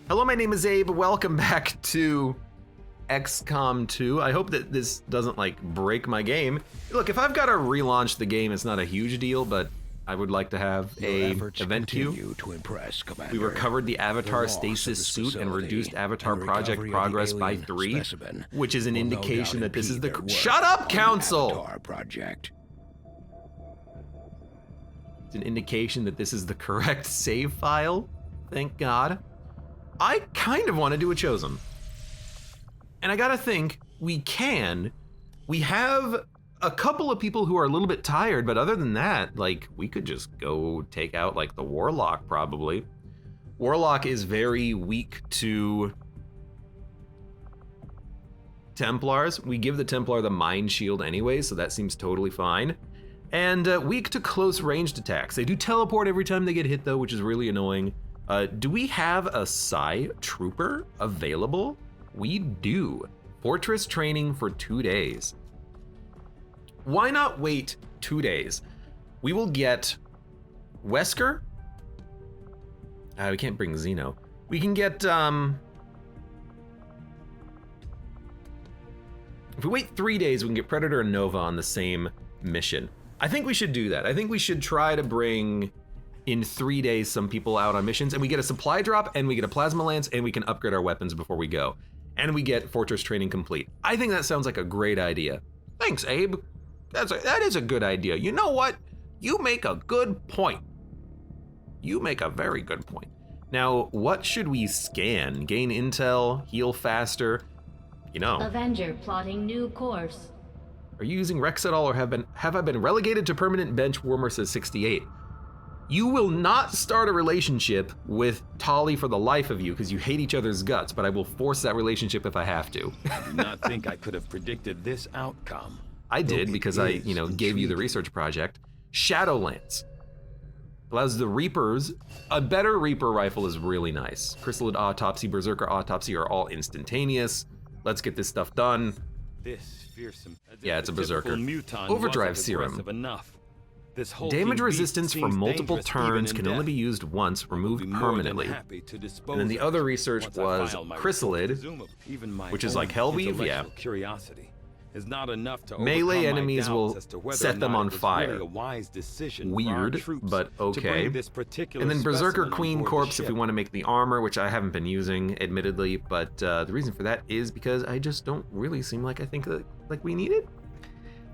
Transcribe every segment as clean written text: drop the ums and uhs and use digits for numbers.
Hello, my name is Abe. Welcome back to XCOM 2. I hope that this doesn't like break my game. Look, if I've got to relaunch the game, it's not a huge deal, but I would like to have a event queue. To impress, Commander. We recovered the Avatar stasis suit and reduced Avatar project progress by 3, which is an indication that this is the Shut up, Council! Avatar project. It's an indication that this is the correct save file. Thank God. I kind of want to do a Chosen. And I gotta think, we have a couple of people who are a little bit tired, but other than that, like, we could just go take out, like, the Warlock, probably. Warlock is very weak to Templars. We give the Templar the Mind Shield anyway, so that seems totally fine. And weak to close ranged attacks. They do teleport every time they get hit, though, which is really annoying. Do we have a Psi Trooper available? We do. Fortress training for 2 days. Why not wait 2 days? We will get Wesker. We can't bring Xeno. We can get, if we wait 3 days, we can get Predator and Nova on the same mission. I think we should do that. I think we should try to bring in 3 days some people out on missions, and we get a supply drop, and we get a plasma lance, and we can upgrade our weapons before we go. And we get Fortress training complete. I think that sounds like a great idea. Thanks, Abe. That is a good idea. You know what? You make a good point. You make a very good point. Now, what should we scan? Gain intel, heal faster, you know. Avenger plotting new course. Are you using Rex at all, or have I been relegated to permanent bench? Warmer says 68. You will not start a relationship with Tali for the life of you because you hate each other's guts, but I will force that relationship if I have to. I do not think I could have predicted this outcome. I did because I, gave you the research project. Shadowlance allows the Reapers. A better Reaper rifle is really nice. Chrysalid Autopsy, Berserker Autopsy are all instantaneous. Let's get this stuff done. This fearsome. Yeah, it's a Berserker. Overdrive Serum. Enough. This whole Damage resistance for multiple turns can only be used once, removed permanently. And then the other research was Chrysalid, which is like Hellweave, yeah. Curiosity is not enough to melee enemies will set them on fire. Weird, but okay. And then Berserker Queen Corpse if we want to make the armor, which I haven't been using, admittedly, but the reason for that is because I just don't really seem like I think like we need it.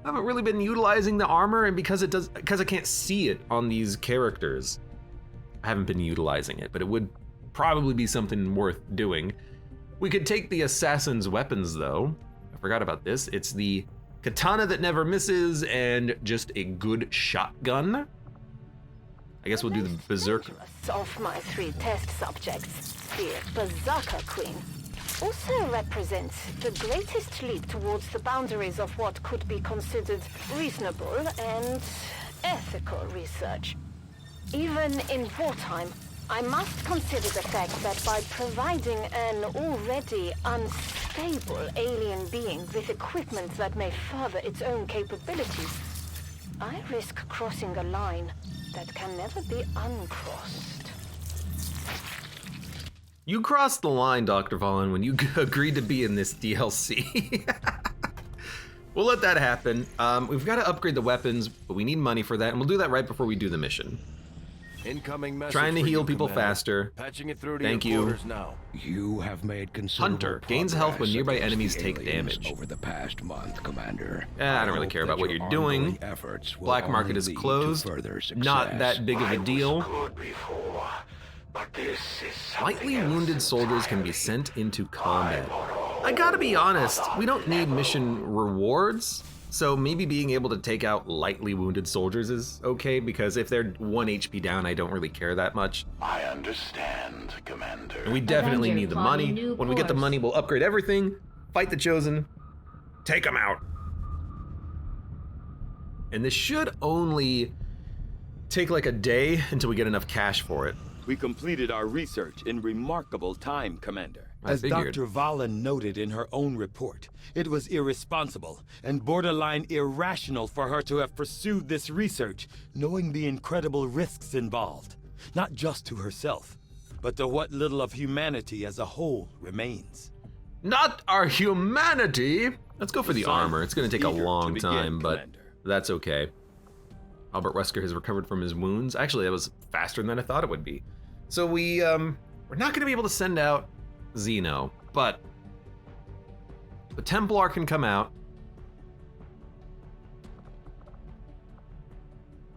I haven't really been utilizing the armor, and because I can't see it on these characters, I haven't been utilizing it, but it would probably be something worth doing. We could take the assassin's weapons though. I forgot about this. It's the katana that never misses and just a good shotgun. I guess we'll do the Berserker. Of my 3 test subjects, the Berserker Queen also represents the greatest leap towards the boundaries of what could be considered reasonable and ethical research. Even in wartime, I must consider the fact that by providing an already unstable alien being with equipment that may further its own capabilities, I risk crossing a line that can never be uncrossed. You crossed the line, Dr. Vaughn, when you agreed to be in this DLC. We'll let that happen. We've got to upgrade the weapons, but we need money for that, and we'll do that right before we do the mission. Incoming message. Trying to heal people Commander. Faster. Patching it through to Thank your you. quarters now. You have made considerable Hunter gains health when progress nearby against enemies the take aliens damage. over the past month, Commander. I don't really hope care about that what your you're doing. ongoing efforts will Black market only is lead to closed. further success. Not that big of a deal. Good before, but this is Slightly wounded soldiers can be sent into combat. I gotta be honest, we don't need mission rewards, so maybe being able to take out lightly wounded soldiers is okay, because if they're 1 HP down, I don't really care that much. I understand, Commander. And we definitely Avenger need the plotting money. new When we get the course. money, we'll upgrade everything, fight the Chosen, take them out. And this should only take like a day until we get enough cash for it. We completed our research in remarkable time, Commander. I As figured. Dr. Valen noted in her own report, it was irresponsible and borderline irrational for her to have pursued this research, knowing the incredible risks involved, not just to herself, but the what little of humanity as a whole remains. Not our humanity! Let's go for the armor. It's gonna take a Eager long to begin, time, but Commander. that's okay. Albert Wesker has recovered from his wounds. Actually, that was faster than I thought it would be. So we're not gonna be able to send out Xeno, but the Templar can come out.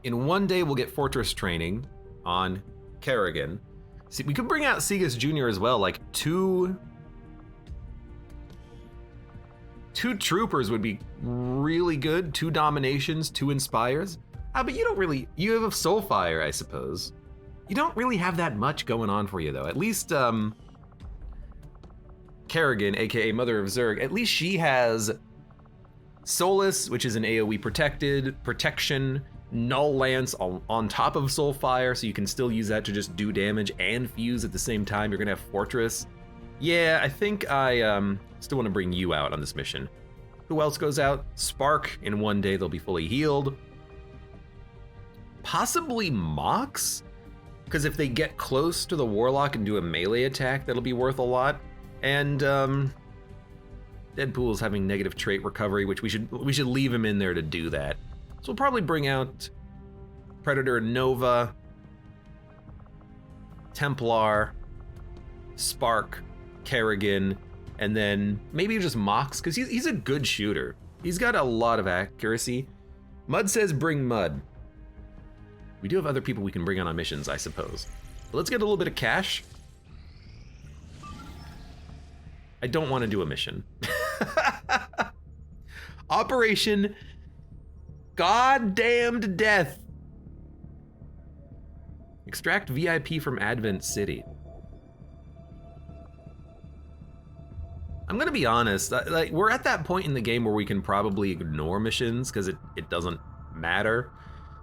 In one day, we'll get Fortress training on Kerrigan. See, we could bring out Segas Jr. as well, like two troopers would be really good. 2 dominations, 2 inspires. But you don't really, you have a Soulfire, I suppose. You don't really have that much going on for you though. At least Kerrigan, aka Mother of Zerg, at least she has Solus, which is an AoE protection, Null Lance on top of Soulfire, so you can still use that to just do damage and fuse at the same time. You're gonna have Fortress. Yeah, I think I still want to bring you out on this mission. Who else goes out? Spark, in one day they'll be fully healed. Possibly Mox? Because if they get close to the Warlock and do a melee attack, that'll be worth a lot. And Deadpool's having negative trait recovery, which we should leave him in there to do that. So we'll probably bring out Predator Nova, Templar, Spark, Kerrigan, and then maybe just Mox, because he's a good shooter. He's got a lot of accuracy. Mud says bring Mud. We do have other people we can bring on missions, I suppose. But let's get a little bit of cash. I don't want to do a mission. Operation Goddamned Death. Extract VIP from Advent City. I'm gonna be honest, like we're at that point in the game where we can probably ignore missions because it doesn't matter.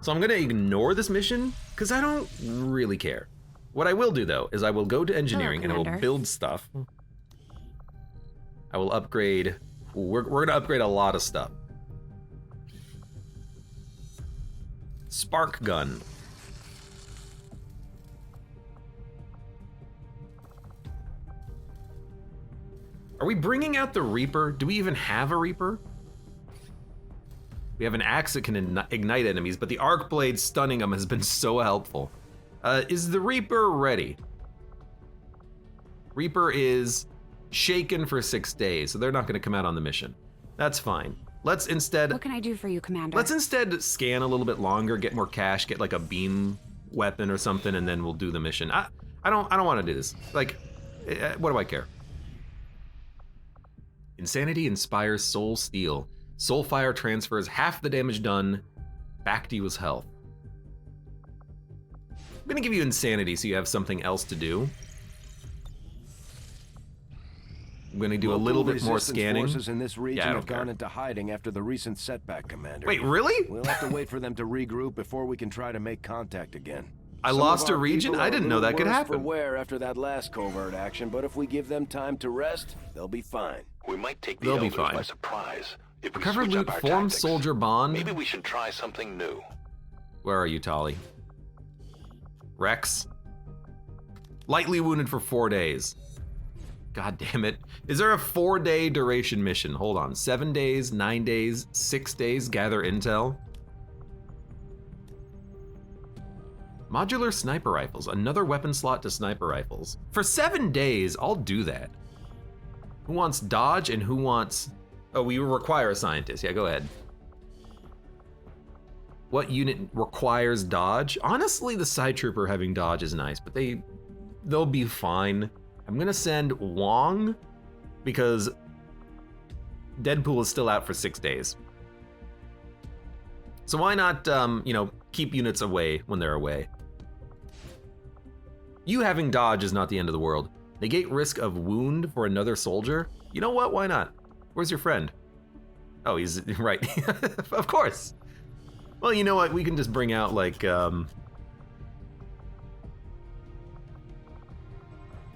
So I'm gonna ignore this mission because I don't really care. What I will do though is I will go to engineering and I will build stuff. I will upgrade. We're gonna upgrade a lot of stuff. Spark gun. Are we bringing out the Reaper? Do we even have a Reaper? We have an axe that can ignite enemies, but the arc blade stunning them has been so helpful. Is the Reaper ready? Reaper is shaken for 6 days, so they're not gonna come out on the mission. That's fine. Let's instead... What can I do for you, Commander? Let's instead scan a little bit longer, get more cash, get like a beam weapon or something, and then we'll do the mission. I don't want to do this. Like, what do I care? Insanity inspires Soul Steel. Soulfire transfers half the damage done back to you as health. I'm gonna give you Insanity so you have something else to do. I'm gonna do a little bit more scanning. Forces in this region Yeah, have gone into hiding after the recent setback, Commander. Wait, really? We'll have to wait for them to regroup before we can try to make contact again. I Some lost of a our region? people I are didn't a know that little could worse happen. For wear after that last covert action, but if we give them time to rest, they'll be fine. We might take the They'll be elders fine. by surprise if we Recovered switch loot, up our form tactics. soldier bond. Maybe we should try something new. Where are you, Tali? Rex? Lightly wounded for 4 days. God damn it. Is there a 4-day duration mission? Hold on. 7 days, 9 days, 6 days, gather intel. Modular sniper rifles. Another weapon slot to sniper rifles. For 7 days, I'll do that. Who wants dodge and who wants... Oh, we require a scientist. Yeah, go ahead. What unit requires dodge? Honestly, the side trooper having dodge is nice, but they'll be fine. I'm gonna send Wong because Deadpool is still out for 6 days. So why not, keep units away when they're away? You having dodge is not the end of the world. Negate risk of wound for another soldier? You know what, why not? Where's your friend? Oh, he's right, of course. Well, you know what, we can just bring out like, who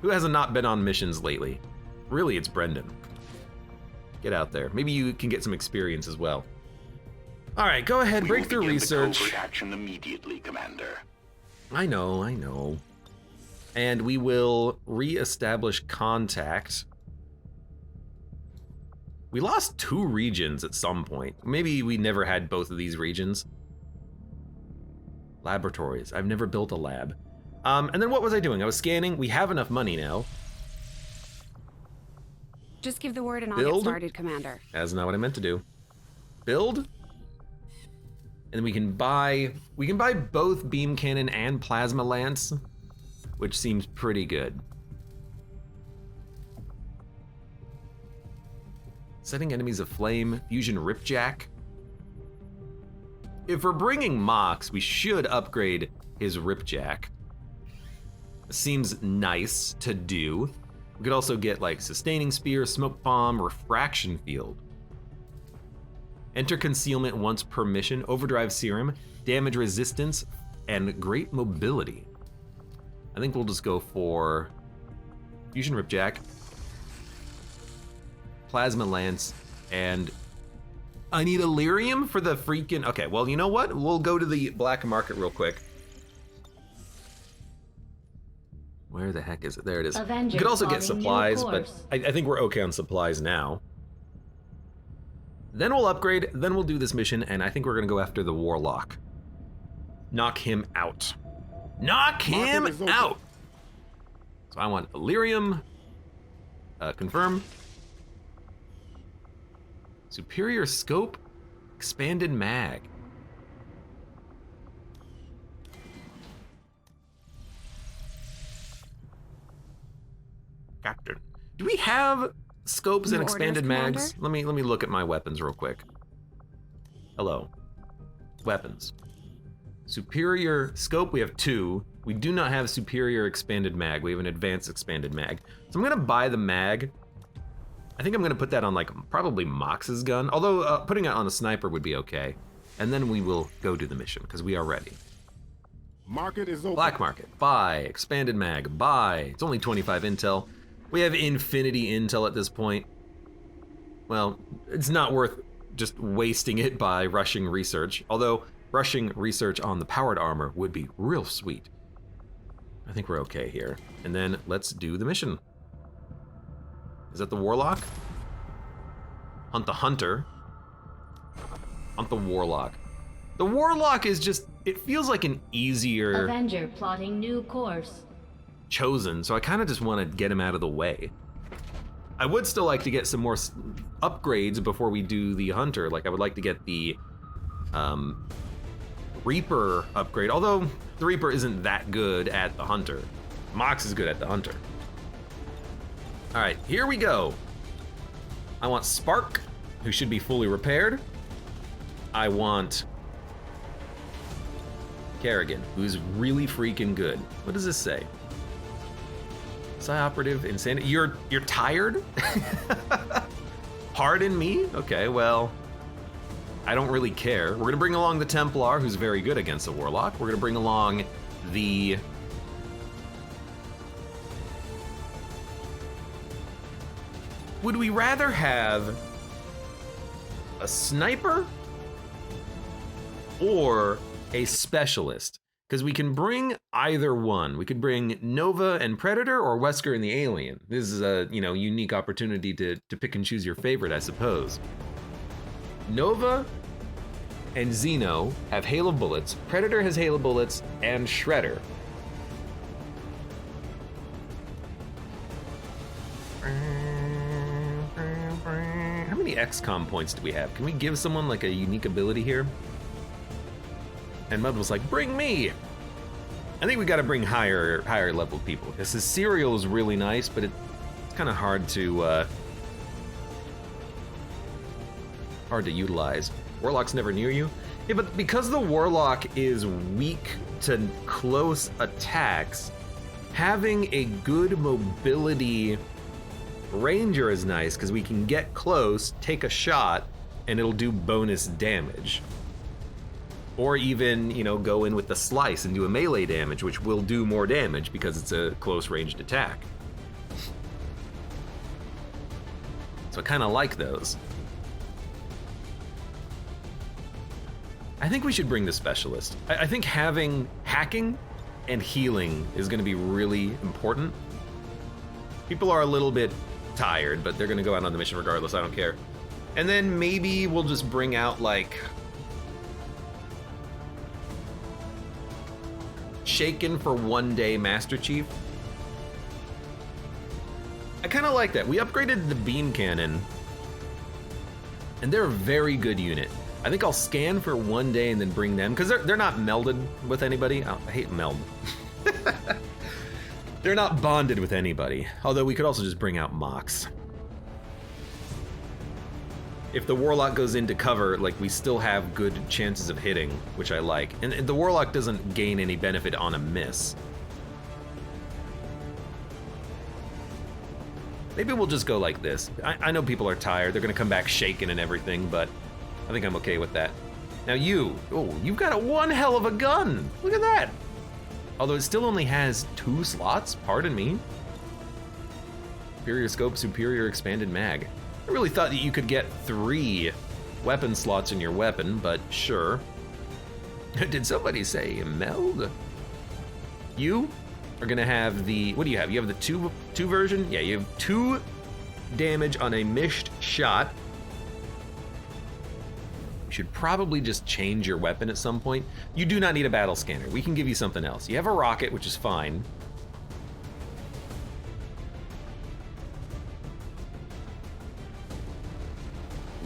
hasn't not been on missions lately? Really, it's Brendan. Get out there. Maybe you can get some experience as well. All right, go ahead, We will breakthrough begin the research. covert action immediately, Commander. I know. And we will re-establish contact. We lost 2 regions at some point. Maybe we never had both of these regions. Laboratories. I've never built a lab. And then what was I doing? I was scanning. We have enough money now. Just give the word and I'll Build. get started, Commander. That's not what I meant to do. Build. And then we can buy both beam cannon and plasma lance, which seems pretty good. Setting enemies aflame, fusion ripjack. If we're bringing Mox, we should upgrade his ripjack. Seems nice to do. We could also get like sustaining spear, smoke bomb, refraction field. Enter concealment once per mission, overdrive serum, damage resistance, and great mobility. I think we'll just go for fusion ripjack, plasma lance, and I need Illyrium for the freaking... Okay, well, you know what? We'll go to the black market real quick. Where the heck is it? There it is. Avengers You could also get plotting new supplies, but course. I think we're okay on supplies now. Then we'll upgrade, then we'll do this mission, and I think we're gonna go after the Warlock. Knock him out. Knock him out! So I want Illyrium. Confirm. Superior scope, expanded mag. Captain. Do we have scopes and New expanded orders, mags? Let me look at my weapons real quick. Hello. Weapons. Superior scope, we have 2. We do not have superior expanded mag. We have an advanced expanded mag. So I'm gonna buy the mag. I think I'm gonna put that on like probably Mox's gun, although putting it on a sniper would be okay. And then we will go do the mission because we are ready. Market is open. Black market, buy. Expanded mag, buy. It's only 25 intel. We have infinity intel at this point. Well, it's not worth just wasting it by rushing research, although rushing research on the powered armor would be real sweet. I think we're okay here. And then let's do the mission. Is that the Warlock? Hunt the Hunter. Hunt the Warlock. The Warlock is just, it feels like an easier Avenger plotting new course. chosen, so I kind of just want to get him out of the way. I would still like to get some more upgrades before we do the Hunter. Like I would like to get the Reaper upgrade, although the Reaper isn't that good at the Hunter. Mox is good at the Hunter. All right, here we go. I want Spark, who should be fully repaired. I want Kerrigan, who's really freaking good. What does this say? Psy-operative insanity. You're tired? Pardon me? Okay, well, I don't really care. We're gonna bring along the Templar, who's very good against the Warlock. We're gonna bring along the... Would we rather have a sniper or a specialist? Because we can bring either one. We could bring Nova and Predator or Wesker and the Alien. This is a, unique opportunity to pick and choose your favorite, I suppose. Nova and Xeno have Hail of Bullets. Predator has Hail of Bullets and Shredder. How many XCOM points do we have? Can we give someone like a unique ability here? And Mud was like, bring me! I think we gotta bring higher level people. Because his cereal is really nice, but it's kind of hard to utilize. Warlock's never near you. Yeah, but because the Warlock is weak to close attacks, having a good mobility Ranger is nice, because we can get close, take a shot, and it'll do bonus damage. Or even, go in with the slice and do a melee damage, which will do more damage because it's a close ranged attack. So I kind of like those. I think we should bring the specialist. I think having hacking and healing is going to be really important. People are a little bit tired, but they're going to go out on the mission regardless. I don't care. And then maybe we'll just bring out, like, Shaken for 1 day Master Chief. I kind of like that. We upgraded the beam cannon, and they're a very good unit. I think I'll scan for 1 day and then bring them, because they're not melded with anybody. I hate meld. They're not bonded with anybody. Although we could also just bring out Mox. If the Warlock goes into cover, like, we still have good chances of hitting, which I like. And the Warlock doesn't gain any benefit on a miss. Maybe we'll just go like this. I know people are tired. They're gonna come back shaken and everything, but I think I'm okay with that. Now you've got one hell of a gun. Look at that. Although it still only has 2 slots, pardon me. Superior scope, superior expanded mag. I really thought that you could get 3 weapon slots in your weapon, but sure. Did somebody say meld? You are gonna have the, what do you have? You have the two version? Yeah, you have 2 damage on a missed shot. You should probably just change your weapon at some point. You do not need a battle scanner. We can give you something else. You have a rocket, which is fine.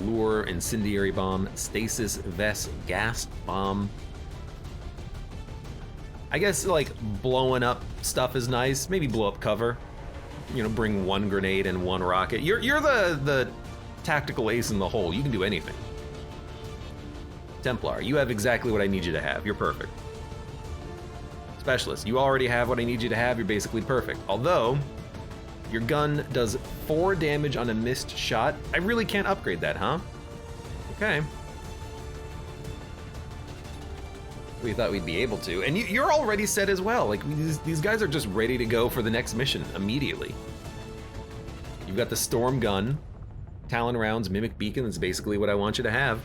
Lure, incendiary bomb, stasis vest, gas bomb. I guess, like, blowing up stuff is nice. Maybe blow up cover. You know, bring 1 grenade and 1 rocket. You're the tactical ace in the hole. You can do anything. Templar, you have exactly what I need you to have. You're perfect. Specialist, you already have what I need you to have. You're basically perfect. Although, your gun does 4 damage on a missed shot. I really can't upgrade that, huh? Okay. We thought we'd be able to. And you're already set as well. Like, these guys are just ready to go for the next mission immediately. You've got the storm gun, Talon rounds, mimic beacon. That's basically what I want you to have.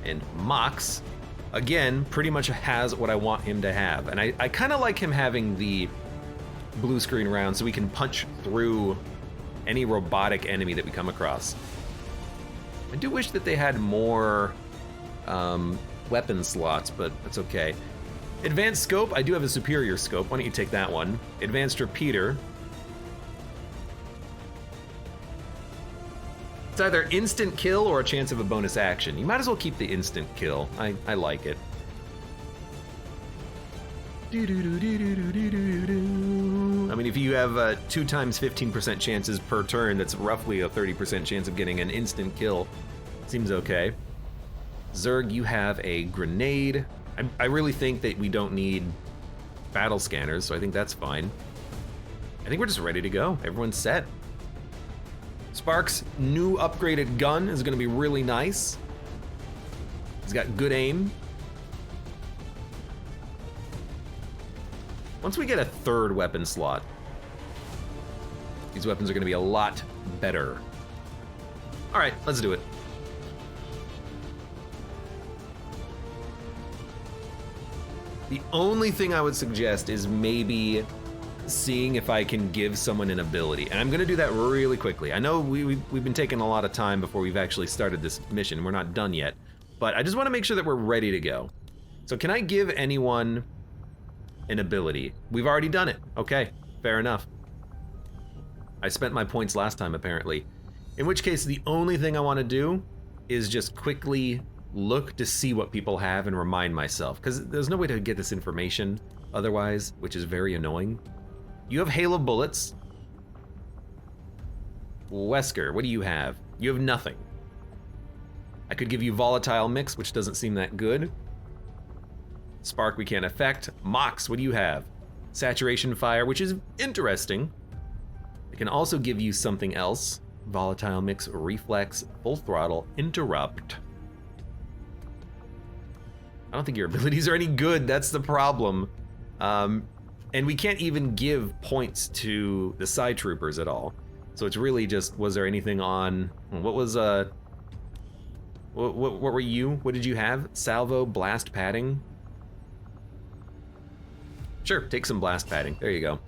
And Mox, again, pretty much has what I want him to have. And I kind of like him having the blue screen round so we can punch through any robotic enemy that we come across. I do wish that they had more weapon slots, but that's okay. Advanced scope, I do have a superior scope. Why don't you take that one? Advanced repeater. It's either instant kill or a chance of a bonus action. You might as well keep the instant kill. I like it. I mean, if you have 2 times 15% chances per turn, that's roughly a 30% chance of getting an instant kill. Seems okay. Zerg, you have a grenade. I really think that we don't need battle scanners, so I think that's fine. I think we're just ready to go. Everyone's set. Spark's new upgraded gun is going to be really nice. He's got good aim. Once we get a 3rd weapon slot, these weapons are going to be a lot better. All right, let's do it. The only thing I would suggest is maybe seeing if I can give someone an ability. And I'm going to do that really quickly. I know we've been taking a lot of time before we've actually started this mission. We're not done yet. But I just want to make sure that we're ready to go. So can I give anyone an ability? We've already done it. Okay, fair enough. I spent my points last time, apparently. In which case, the only thing I want to do is just quickly look to see what people have and remind myself, because there's no way to get this information otherwise, which is very annoying. You have Hail of Bullets. Wesker, what do you have? You have nothing. I could give you Volatile Mix, which doesn't seem that good. Spark we can't affect. Mox, what do you have? Saturation Fire, which is interesting. I can also give you something else. Volatile Mix, Reflex, Full Throttle, Interrupt. I don't think your abilities are any good, that's the problem. And we can't even give points to the side troopers at all. So it's really just, was there anything on, what was What were you? What did you have? Salvo, blast padding? Sure, take some blast padding. There you go.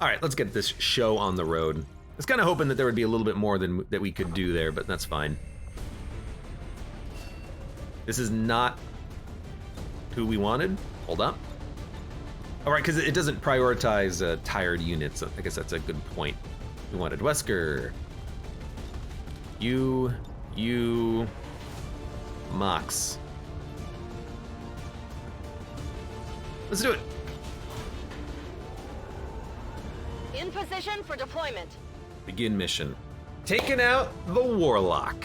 All right, let's get this show on the road. I was kind of hoping that there would be a little bit more than that we could do there, but that's fine. This is not who we wanted. Hold up. All right, because it doesn't prioritize tired units. I guess that's a good point. We wanted Wesker. You, Mox. Let's do it. In position for deployment. Begin mission. Taking out the Warlock.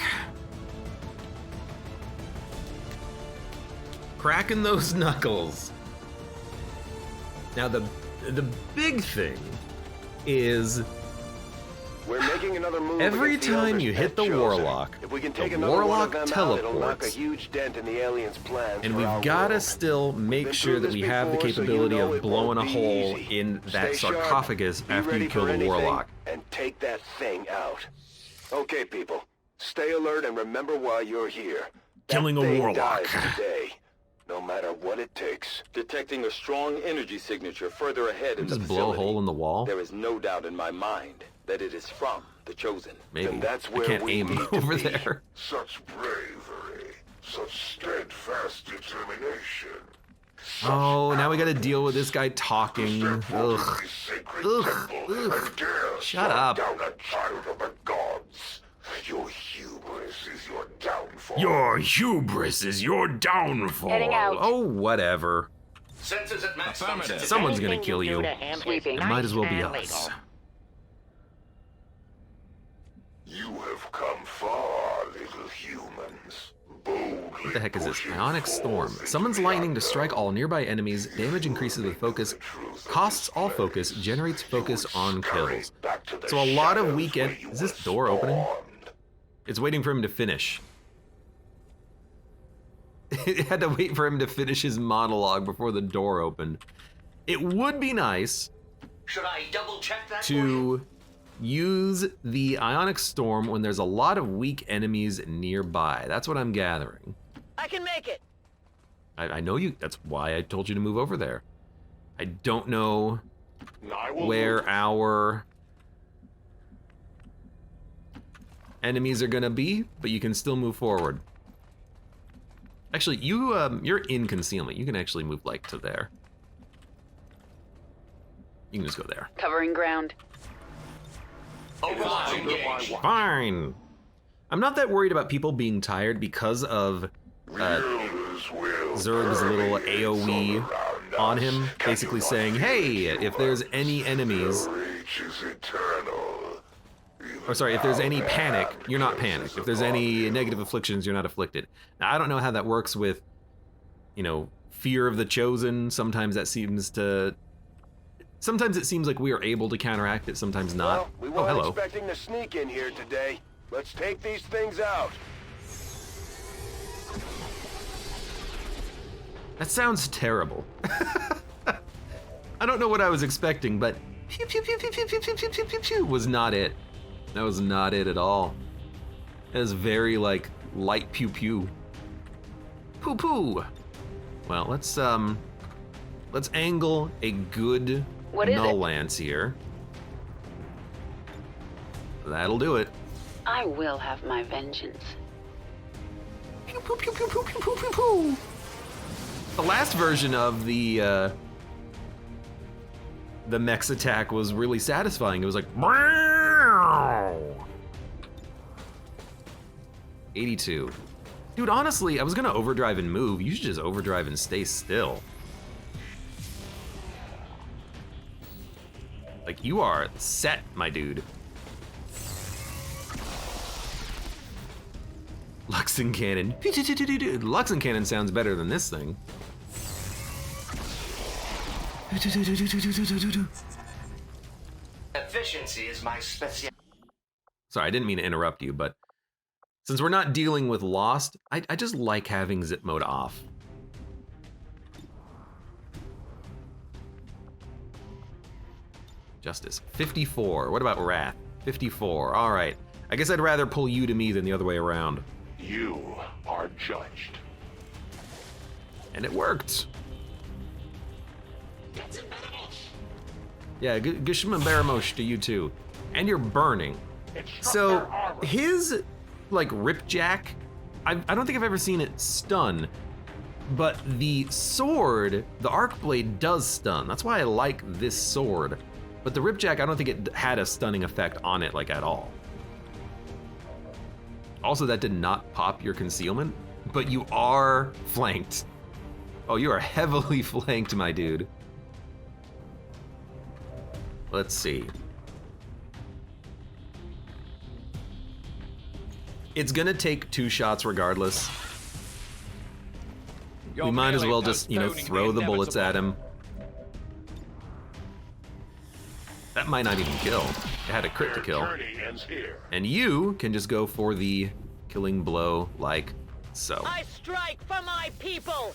Cracking those knuckles. Now the big thing is we're making another move. Every time you hit the Warlock, if we can take the another one Warlock of them out, it'll knock a teleports. huge dent in the aliens' plans. And for we've our gotta world. still make Been sure through that this we have the before, so capability you know of it blowing a won't be hole easy. in that Stay sharp, sarcophagus be after ready you kill for the anything, Warlock. and take that thing out. Okay, people, stay alert and remember why you're here. That Killing a thing Warlock. dies today, no matter what it takes. Detecting a strong energy signature further ahead in the Just blow a facility. hole in the wall. There is no doubt in my mind that it is from the Chosen. Maybe. And that's I where can't we aim need to over be. there. Such bravery, such steadfast determination. Oh, now we gotta deal with this guy talking. Ugh. Ugh. Sacred Ugh. temple Ugh. and dare Shut strike up. down a child of the gods. Your hubris is your downfall. Your hubris is your downfall. Heading out. Oh, whatever. Sensors at max function. Someone's gonna kill you. Sweeping. It might as well be us. You have come far, little humans. Boldly What the heck is this? pushing Ionic Storm. forth Summons into the lightning to unknown. strike all nearby enemies. Damage increases with focus. Costs all focus. Generates focus on kills. Back to the So a lot of shadows weekend. where you Is this were door opening? spawned. It's waiting for him to finish. It had to wait for him to finish his monologue before the door opened. It would be nice Should I double check that? to use the Ionic Storm when there's a lot of weak enemies nearby. That's what I'm gathering. I can make it. I know you. That's why I told you to move over there. I don't know I will where move. our enemies are gonna be, but you can still move forward. Actually, you're in concealment. You can actually move like to there. You can just go there. Covering ground. Overwatch engaged. Fine. I'm not that worried about people being tired because of Wielders will Zerg's little permeate AoE all around on us. him, Can basically you not saying, feel hey, it, if there's humans? any enemies, Your reach is eternal. or sorry, if there's any Even panic, now, you're not curses panicked. If there's upon any you. negative afflictions, you're not afflicted. Now, I don't know how that works with, fear of the chosen. Sometimes it seems like we are able to counteract it, sometimes not. Well, we Oh, weren't hello. expecting to sneak in here today. Let's take these things out. That sounds terrible. I don't know what I was expecting, but pew pew pew pew pew pew pew pew pew pew pew was not it. That was not it at all. It was very light pew pew. Poo poo. Well, let's angle a good What is null it? lance here. That'll do it. I will have my vengeance. Pew pew pew pew pew pew pew pew pew. The last version of the mech's attack was really satisfying. It was like, 82. Dude, honestly, I was gonna overdrive and move. You should just overdrive and stay still. Like, you are set, my dude. Luxon Cannon. Luxon Cannon sounds better than this thing. Efficiency is my special. Sorry, I didn't mean to interrupt you, but since we're not dealing with Lost, I just like having zip mode off. Justice. 54. What about Wrath? 54. All right. I guess I'd rather pull you to me than the other way around. You are judged. And it worked. Yeah, Gishma Baramosh to you too. And you're burning. So his like ripjack, I don't think I've ever seen it stun, but the sword, the arc blade does stun. That's why I like this sword. But the ripjack, I don't think it had a stunning effect on it like at all. Also, that did not pop your concealment, but you are flanked. Oh, you are heavily flanked, my dude. Let's see. It's gonna take 2 shots regardless. We might as well just, throw the bullets at him. That might not even kill. It had a crit to kill. And you can just go for the killing blow like so. I strike for my people!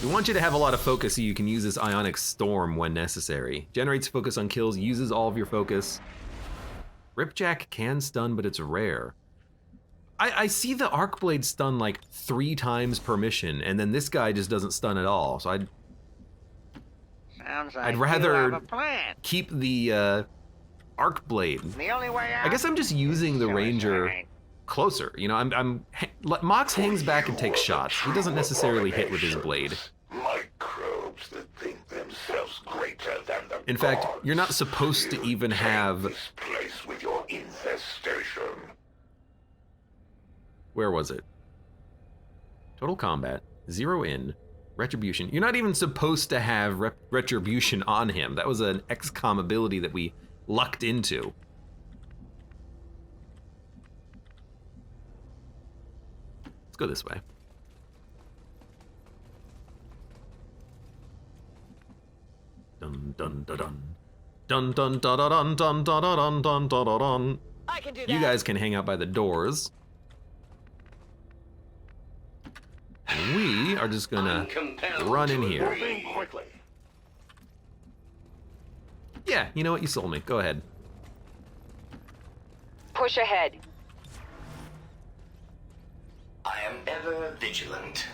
We want you to have a lot of focus so you can use this Ionic Storm when necessary. Generates focus on kills, uses all of your focus. Ripjack can stun, but it's rare. I see the Arc Blade stun like 3 times per mission, and then this guy just doesn't stun at all. So I'd rather keep the Arc Blade. The only way out. I guess I'm just using the Ranger closer. Mox hangs back and takes shots. He doesn't necessarily hit with his blade. Microbes that think themselves greater than the In fact, gods. you're not supposed to even have... This place with your infestation. Where was it? Total combat, 0 in, retribution. You're not even supposed to have retribution on him. That was an XCOM ability that we lucked into. Let's go this way. Dun dun dun dun. Dun dun dun dun dun dun dun dun dun dun dun. I can do that. You guys can hang out by the doors. And we are just gonna run in here. Moving quickly. Yeah, you know what? You sold me. Go ahead. Push ahead. I am ever vigilant.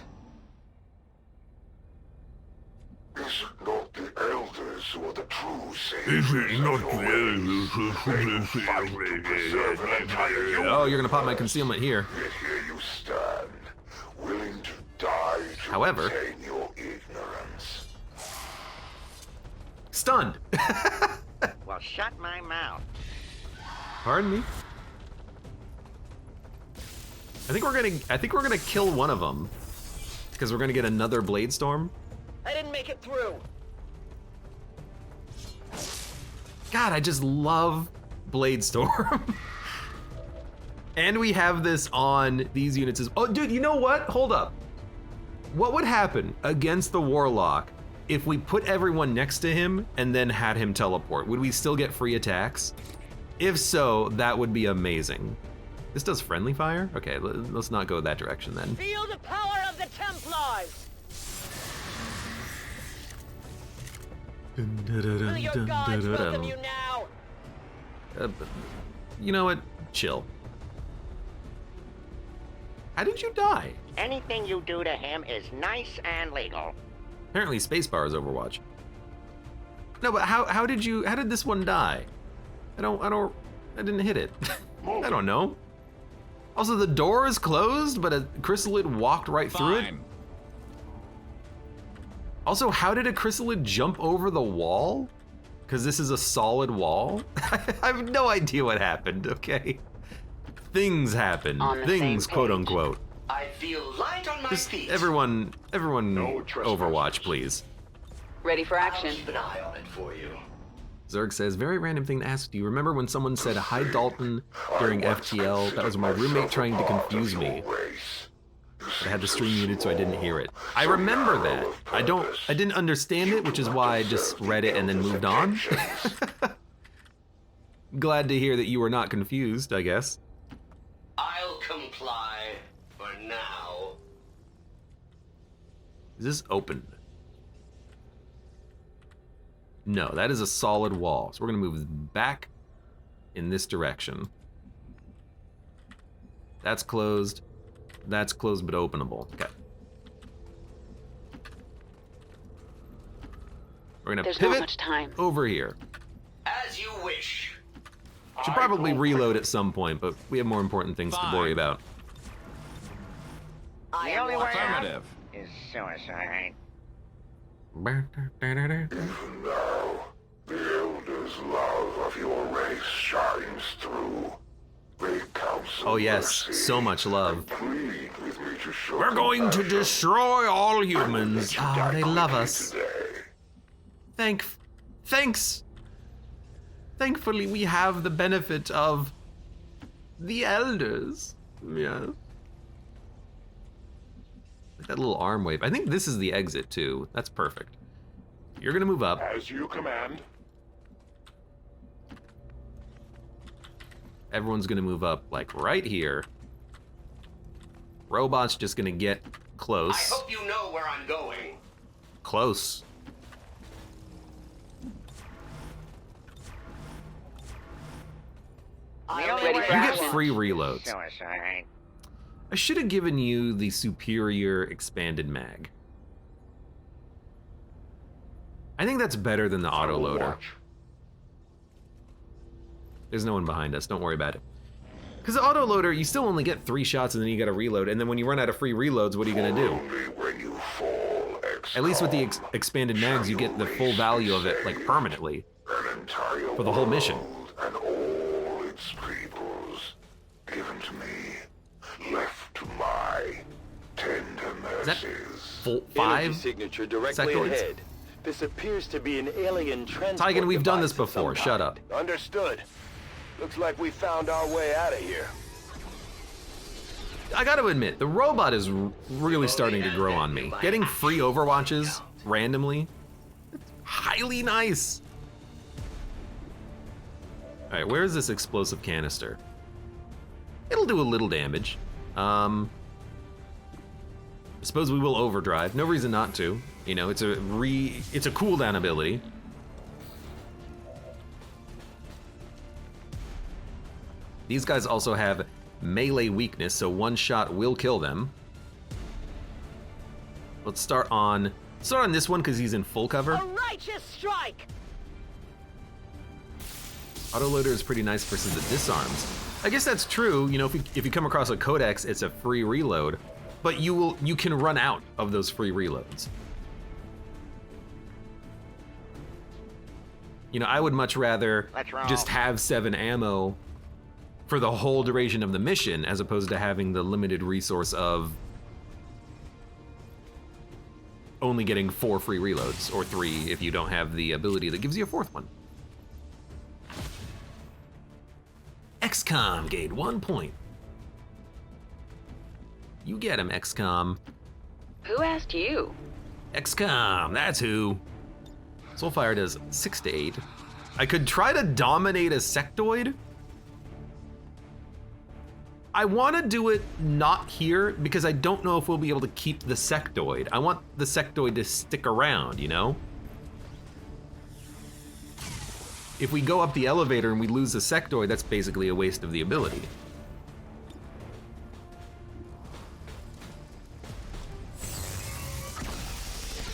Is it not the elders who are the true saviors? Is it not the elders who fight to preserve an entire universe? Oh, you're gonna pop my concealment here. Yet here you stand, willing to die to However, retain your ignorance. stunned. Well, shut my mouth. Pardon me. I think we're gonna kill one of them because we're gonna get another blade storm. I didn't make it through. God, I just love blade storm. And we have this on these units as... Oh, dude, you know what? Hold up. What would happen against the Warlock if we put everyone next to him and then had him teleport? Would we still get free attacks? If so, that would be amazing. This does friendly fire? Okay, let's not go that direction then. Feel the power of the Templars! Will your gods welcome you now? You know what? Chill. How did you die? Anything you do to him is nice and legal. Apparently spacebar is Overwatch. No, but how did this one die? I didn't hit it. I don't know. Also, the door is closed, but a chrysalid walked right through it. Also, how did a chrysalid jump over the wall? Because this is a solid wall? I have no idea what happened, okay? Things happened. Things, quote unquote. I feel light on my Just feet. everyone No Overwatch, please. Ready for I'll action. keep an eye on it for you. Zerg says, very random thing to ask. Do you remember when someone said, hi Dalton, during FTL? That was my roommate trying to confuse me. I had the stream muted so I didn't hear it. I remember that. I didn't understand it, which is why I just read it and then moved on. Glad to hear that you were not confused, I guess. I'll comply for now. Is this open? No, that is a solid wall. So we're gonna move back in this direction. That's closed. That's closed but openable. Okay. We're gonna There's pivot not much time. over here. As you wish. Should probably reload at some point, but we have more important things to worry about. The only way out is suicide. Even now, the Elder's love of your race shines through. They counsel Oh yes, mercy so much love. and plead with me to show We're going to compassion. destroy all I will humans. let you Ah, die they love quickly us. today. Thanks. Thankfully, we have the benefit of the elders. Yeah. Like that little arm wave. I think this is the exit too. That's perfect. You're gonna move up. As you command. Everyone's gonna move up like right here. Robot's just gonna get close. I hope you know where I'm going. Close. Ready for You get action. free reloads. Suicide. I should have given you the superior expanded mag. I think that's better than the autoloader. Watch. There's no one behind us, don't worry about it. Because the autoloader, you still only get 3 shots and then you gotta reload, and then when you run out of free reloads, what are you gonna do? Only when you fall, At least with the XCOM, expanded mags, you get the full value of it, like, permanently. an entire for the whole mission. world and all its peoples given to me, left to my tender Is that mercies. full Energy 5? signature directly sectoids? ahead. This appears to be an alien transport Tigan, we've done this device of some before, shut up. kind. Understood. Looks like we found our way out of here. I gotta admit, the robot is really starting to grow on me. Getting free overwatches randomly, it's highly nice. All right, where is this explosive canister? It'll do a little damage. I suppose we will overdrive. No reason not to. You know, it's a cooldown ability. These guys also have melee weakness, so one shot will kill them. Let's start on this one because he's in full cover. A righteous strike! Autoloader is pretty nice versus the disarms. I guess that's true. You know, if you come across a codex, it's a free reload, but you can run out of those free reloads. You know, I would much rather just have 7 ammo for the whole duration of the mission as opposed to having the limited resource of only getting 4 free reloads, or 3 if you don't have the ability that gives you a 4th one. XCOM gained 1 point. You get him, XCOM. Who asked you? XCOM, that's who. Soulfire does 6 to 8. I could try to dominate a sectoid. I want to do it not here because I don't know if we'll be able to keep the sectoid. I want the sectoid to stick around, you know? If we go up the elevator and we lose the sectoid, that's basically a waste of the ability.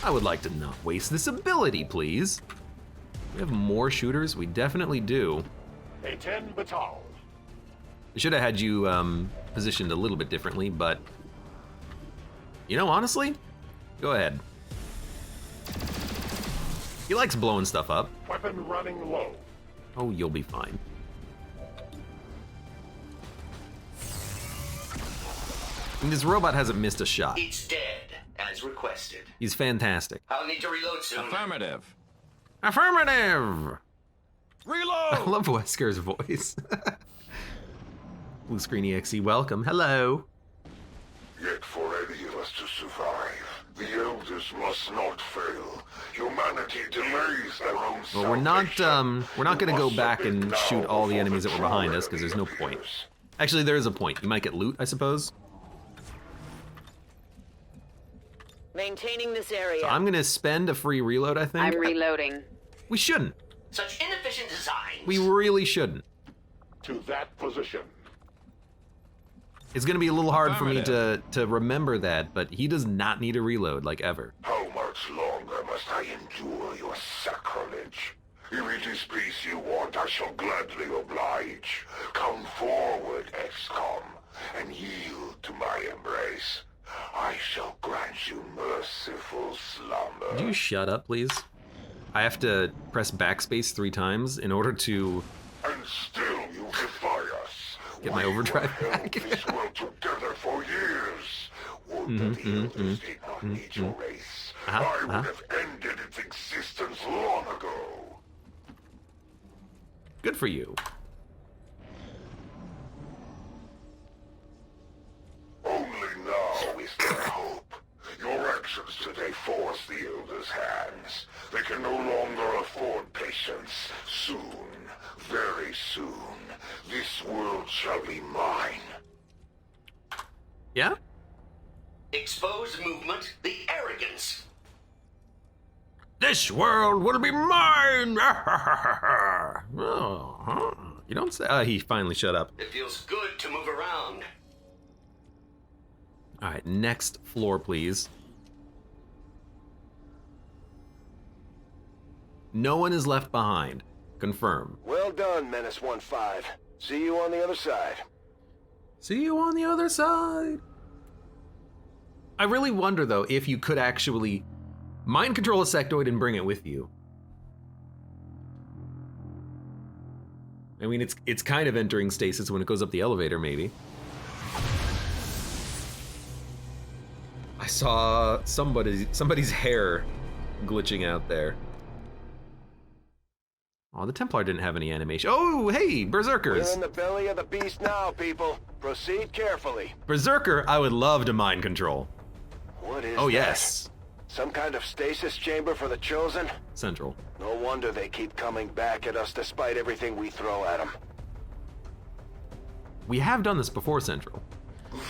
I would like to not waste this ability, please. We have more shooters? We definitely do. A 10 batal. I should have had you positioned a little bit differently, but you know, honestly, go ahead. He likes blowing stuff up. Weapon running low. Oh, you'll be fine. And this robot hasn't missed a shot. It's dead, as requested. He's fantastic. I'll need to reload soon. Affirmative. Affirmative! I Reload! love Wesker's voice. Blue Screen EXE, welcome. Hello. Yet for any of us to survive, the elders must not fail. Humanity delays their own Well, we're not gonna go back and shoot all the enemies that were behind us because there's no point. Actually, there is a point. You might get loot, I suppose. Maintaining this area. So I'm gonna spend a free reload, I think. I'm reloading. We shouldn't. Such inefficient designs. We really shouldn't. To that position. It's gonna be a little hard for me to remember that, but he does not need a reload, like ever. How much longer must I endure your sacrilege? If it is peace you want, I shall gladly oblige. Come forward, XCOM, and yield to my embrace. I shall grant you merciful slumber. Could you shut up, please? I have to press backspace 3 times in order to... And still you defy us. Get my overdrive back. This world together for years. Would that the elders did not need your race. I would have ended its existence long ago. Good for you. Only now is there hope. Your actions today force the elders' hands. They can no longer afford patience. Soon, very soon, this world shall be mine. Yeah? Expose movement, the arrogance. This world will be mine! Oh, you don't say... he finally shut up. It feels good to move around. All right, next floor, please. No one is left behind. Confirm. Well done, Menace 1-5. See you on the other side. See you on the other side. I really wonder, though, if you could actually mind control a sectoid and bring it with you. I mean, it's kind of entering stasis when it goes up the elevator, maybe. I saw somebody's hair glitching out there. Oh, the Templar didn't have any animation. Oh, hey, Berserkers! We're in the belly of the beast now, people. Proceed carefully. Berserker, I would love to mind control. What is Oh, that? yes. Some kind of stasis chamber for the Chosen? Central. No wonder they keep coming back at us despite everything we throw at them. We have done this before, Central.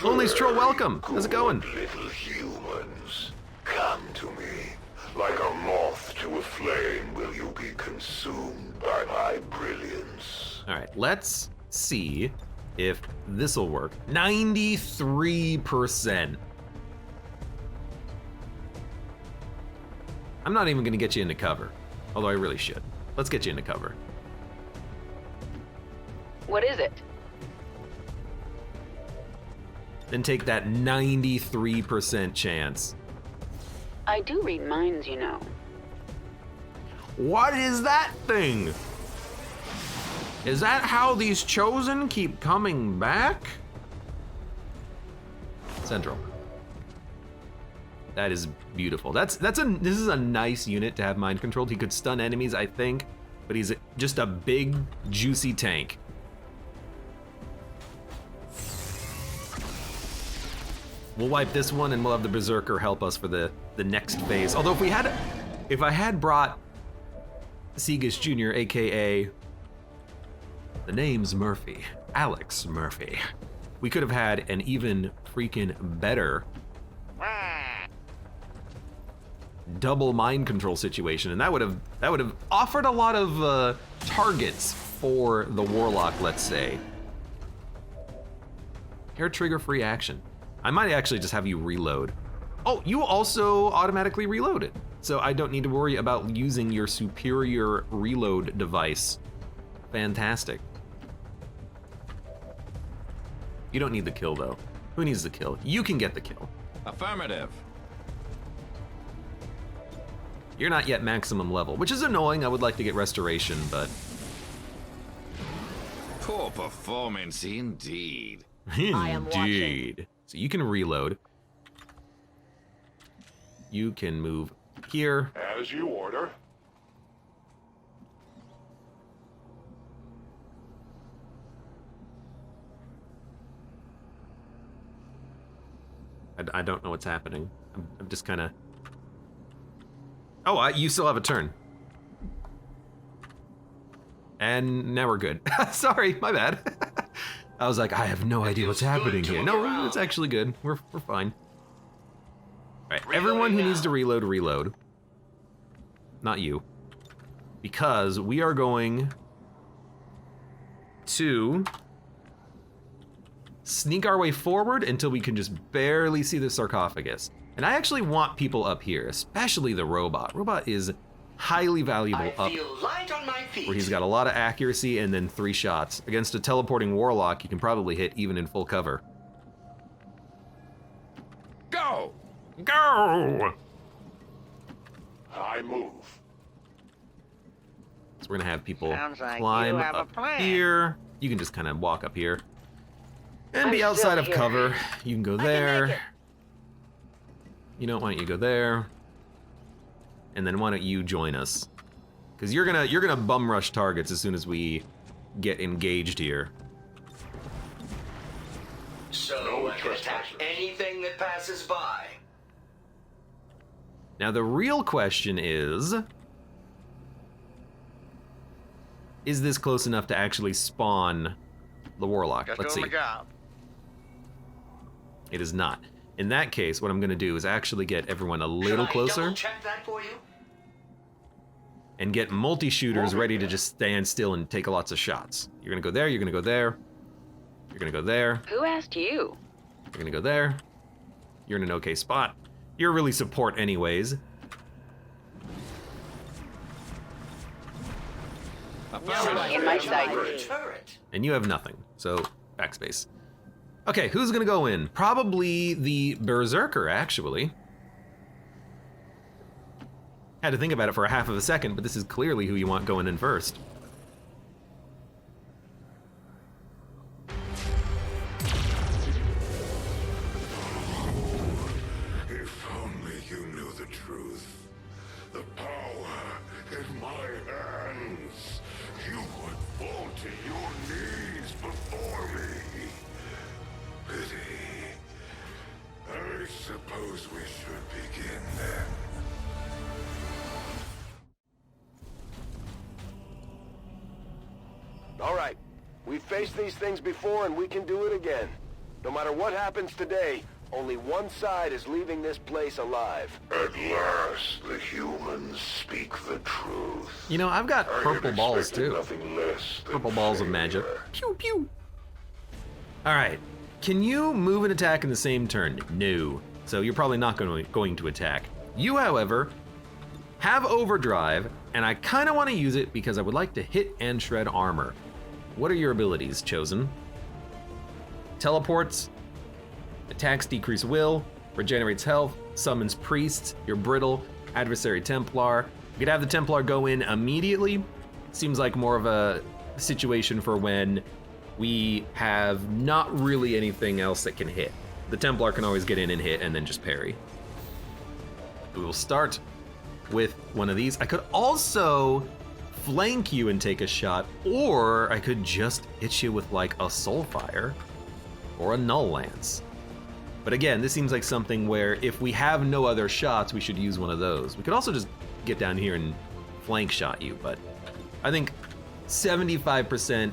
Lonely Stroll, welcome. How's it going? Little humans, come to me. Like a moth to a flame will you be consumed by my brilliance. All right, let's see if this'll work. 93%. I'm not even gonna get you into cover, although I really should. Let's get you into cover. What is it? Then take that 93% chance. I do read minds, you know. What is that thing? Is that how these Chosen keep coming back? Central. That is beautiful. This is a nice unit to have mind controlled. He could stun enemies, I think, but he's just a big, juicy tank. We'll wipe this one and we'll have the Berserker help us for the next phase. Although if I had brought Segas Jr., AKA the name's Murphy, Alex Murphy, we could have had an even freaking better double mind control situation, and that would have offered a lot of targets for the Warlock, let's say. Hair trigger free action. I might actually just have you reload. Oh, you also automatically reloaded, so I don't need to worry about using your superior reload device. Fantastic. You don't need the kill, though. Who needs the kill? You can get the kill. Affirmative. You're not yet maximum level, which is annoying. I would like to get restoration, but... Poor performance indeed. Indeed. So you can reload. You can move here. As you order. I don't know what's happening. I'm just kind of... Oh, you still have a turn. And now we're good. Sorry, my bad. I was like, I have no idea what's happening here. No, it's actually good. We're fine. All right, everyone who needs to reload, reload. Not you. Because we are going to sneak our way forward until we can just barely see the sarcophagus. And I actually want people up here, especially the robot. Robot is highly valuable up light on my feet. where he's got a lot of accuracy and then 3 shots. Against a teleporting Warlock, you can probably hit even in full cover. Go! Go! I move. So we're gonna have people Sounds like climb you have a up plan. here. You can just kind of walk up here and be I'm outside still of here. cover. You can go I can there. make it. You know, why don't you go there? And then why don't you join us? Because you're gonna bum rush targets as soon as we get engaged here. So I can attack anything that passes by. Now the real question is this close enough to actually spawn the Warlock? Just Let's doing see. my job. It is not. In that case, what I'm gonna do is actually get everyone a little Should I closer double-check that for you? and get multi-shooters ready to just stand still and take lots of shots. You're gonna go there, you're gonna go there, you're gonna go there, Who asked you? you're gonna go there. You're in an okay spot. You're really support anyways. In my sight. Turret. And you have nothing, so backspace. Okay, who's gonna go in? Probably the Berserker, actually. Had to think about it for a half of a second, but this is clearly who you want going in first. If only you knew the truth. The power in my hands. You would fall to your knees before me. Pity. I suppose we should begin then. All right. We've faced these things before and we can do it again. No matter what happens today, only one side is leaving this place alive. At last, the humans speak the truth. You know, I've got I had purple balls expected too. Nothing less than Purple balls of magic. failure. Pew pew. All right. Can you move and attack in the same turn? No. So you're probably not going to attack. You, however, have overdrive, and I kind of want to use it because I would like to hit and shred armor. What are your abilities, Chosen? Teleports, attacks decrease will, regenerates health, summons priests, you're brittle, adversary Templar. You could have the Templar go in immediately. Seems like more of a situation for when we have not really anything else that can hit. The Templar can always get in and hit and then just parry. We will start with one of these. I could also flank you and take a shot, or I could just hit you with like a Soulfire or a Null Lance. But again, this seems like something where if we have no other shots, we should use one of those. We could also just get down here and flank shot you, but I think 75%,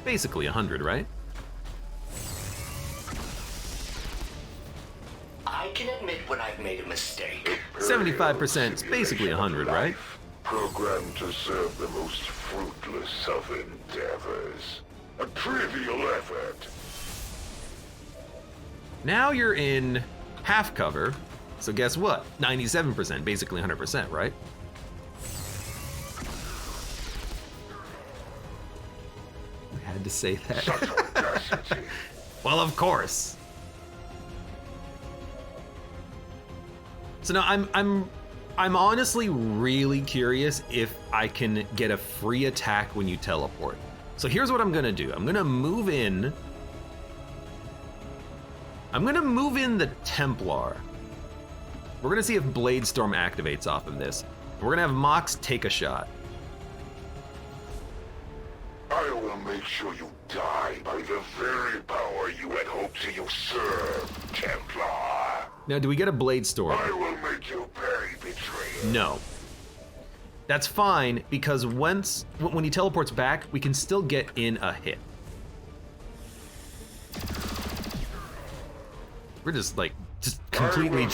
basically 100, right? I can admit when I've made a mistake. 75% is basically 100, right? Programmed to serve the most fruitless of endeavors. A trivial effort. Now you're in half cover, so guess what? 97%, basically 100%, right? I had to say that. Well, of course. So now I'm honestly really curious if I can get a free attack when you teleport. So here's what I'm gonna do. I'm gonna move in the Templar. We're gonna see if Blade Storm activates off of this. We're gonna have Mox take a shot. I will make sure you die by the very power you had hoped to usurp, Templar. Now, do we get a Blade Storm? I will make you pay betrayal. No. That's fine, because when he teleports back, we can still get in a hit. We're just completely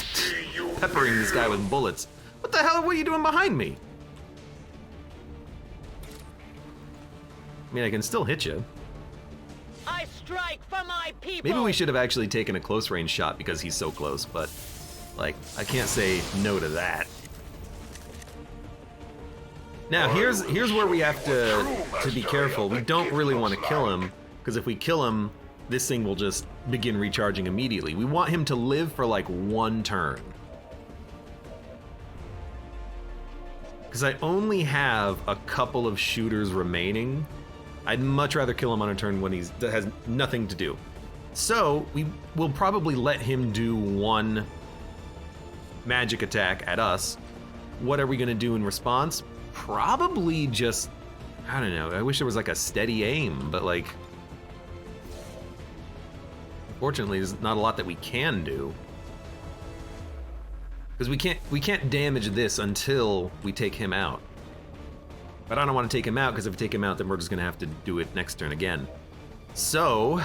peppering this guy with bullets. What the hell, what are you doing behind me? I mean, I can still hit you. I strike for my people. Maybe we should have actually taken a close range shot because he's so close, but like, I can't say no to that. Now, here's where we have to be careful. We don't really want to kill him, because if we kill him, this thing will just begin recharging immediately. We want him to live for like 1 turn. Because I only have a couple of shooters remaining. I'd much rather kill him on a turn when he has nothing to do. So we will probably let him do 1 magic attack at us. What are we gonna do in response? Probably just, I don't know, I wish there was like a steady aim, but like, unfortunately there's not a lot that we can do. Because we can't damage this until we take him out. But I don't want to take him out, because if we take him out, then we're just gonna have to do it next turn again. So,